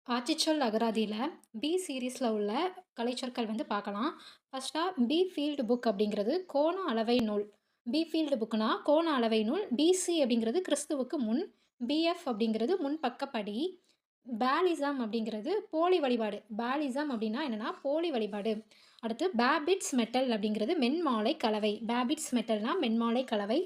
ஆத்திச்சொல் அகராதியில B சீரிஸ்ல உள்ள கலைச்சொற்கள் பார்க்கலாம். ஃபர்ஸ்ட்டா B field book அப்படிங்கிறது கோண அளவை நூல். பி ஃபீல்டு புக்னா கோண அளவை நூல். பிசி அப்படிங்கிறது கிறிஸ்துவுக்கு முன். பிஎஃப் அப்படிங்கிறது முன்பக்கப்படி. பேலிசம் அப்படிங்கிறது போலி வழிபாடு. பேலிசம் அப்படின்னா என்னன்னா போலி வழிபாடு. அடுத்து பேபிட்ஸ் மெட்டல் அப்படிங்கிறது மென்மாலை கலவை. பேபிட்ஸ் மெட்டல்னா மென்மாலை கலவை.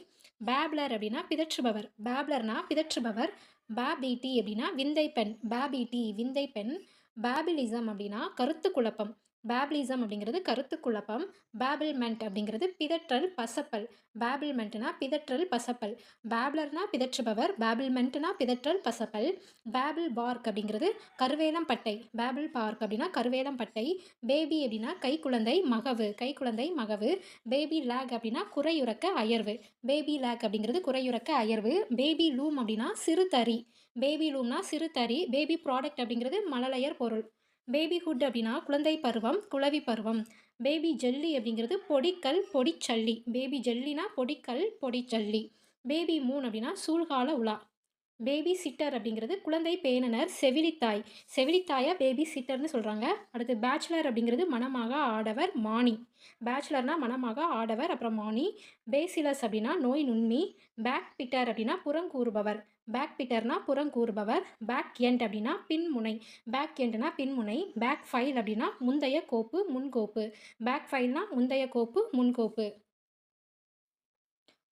பேப்லர் அப்படின்னா பிதற்றுபவர். பேப்லர்னா பிதற்றுபவர். பேபிடி அப்படின்னா விந்தை பெண். பேபிடி விந்தை பெண். பேபிலிசம் அப்படின்னா கருத்து குழப்பம். பேபிலிசம் அப்படிங்கிறது கருத்து குழப்பம். பேபிள்மெண்ட் அப்படிங்கிறது பிதற்றல் பசப்பல். பேபிள்மெண்ட்னா பிதற்றல் பசப்பல். பேப்லர்னா பிதற்றுபவர். பேபிள்மெண்ட்னா பிதற்றல் பசப்பல். பேபிள் பார்க் அப்படிங்கிறது கருவேலம் பட்டை. பேபிள் பார்க் அப்படின்னா கருவேலம் பட்டை. பேபி அப்படின்னா கைக்குழந்தை மகவு. கைக்குழந்தை மகவு. பேபி லேக் அப்படின்னா குறையுறக்க அயர்வு. பேபி லேக் அப்படிங்கிறது குறையுறக்க அயர்வு. பேபி லூம் அப்படின்னா சிறுதறி. பேபி லூம்னா சிறுதறி. பேபி ப்ராடக்ட் அப்படிங்கிறது மழலையர் பொருள். பேபி ஹுட் அப்படின்னா குழந்தை பருவம் குளவி பருவம். பேபி ஜெல்லி அப்படிங்கிறது பொடிக்கல் பொடிச்சல்லி. பேபி ஜெல்லினா பொடிக்கல் பொடிச்சல்லி. பேபி மூன் அப்படின்னா சூழ்கால உலா. பேபி சிட்டர் அப்படிங்கிறது குழந்தை பேணுனர் செவிலித்தாய். செவிலித்தாயை பேபி சிட்டர்னு சொல்கிறாங்க. அடுத்து பேச்சுலர் அப்படிங்கிறது மணமாக ஆடவர் மானி. பேச்சுலர்னா மணமாக ஆடவர். அப்புறம் மானி. பேசிலஸ் அப்படின்னா நோய் நுண்மி. பேக் பிட்டர் அப்படின்னா புறங்கூறுபவர். பேக் பிட்டர்னா புறங்கூறுபவர். பேக் எண்ட் அப்படின்னா பின்முனை. பேக் எண்ட்னா பின்முனை. பேக் ஃபைல் அப்படின்னா முந்தைய கோப்பு முன்கோப்பு. பேக் ஃபைல்னா முந்தைய கோப்பு முன்கோப்பு.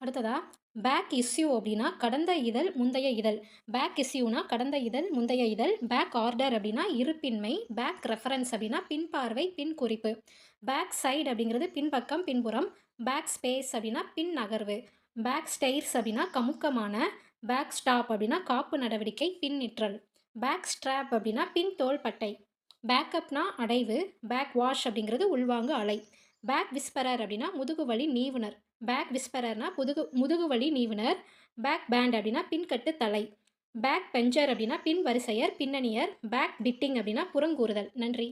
அடுத்ததா பேக் இஸ்யூ அப்படின்னா கடந்த இதழ் முந்தைய இதழ். பேக் இஸ்யூனா கடந்த இதழ் முந்தைய இதழ். பேக் ஆர்டர் அப்படின்னா இருப்பின்மை. பேக் ரெஃபரன்ஸ் அப்படின்னா பின்பார்வை பின் குறிப்பு. பேக் சைடு அப்படிங்கிறது பின்பக்கம் பின்புறம். பேக் ஸ்பேஸ் அப்படின்னா பின் நகர்வு. பேக் ஸ்டெய்ர்ஸ் அப்படின்னா கமுக்கமான. பேக் ஸ்டாப் அப்படின்னா காப்பு நடவடிக்கை பின் நிற்றல். பேக் ஸ்ட்ராப் அப்படின்னா பின் தோள்பட்டை. பேக்கப்னா அடைவு. பேக் வாஷ் அப்படிங்கிறது உள்வாங்கு அலை. பேக் விஸ்பரர் அப்படின்னா முதுகுவலி நீவுனர். பேக் விஸ்பரர்னா முதுகுவலி நீவுனர். பேக் பேண்ட் அப்படின்னா பின்கட்டு தலை. பேக் பெஞ்சர் அப்படின்னா பின் வரிசையர் பின்னணியர். பேக் பிட்டிங் அப்படின்னா புறங்கூறுதல். நன்றி.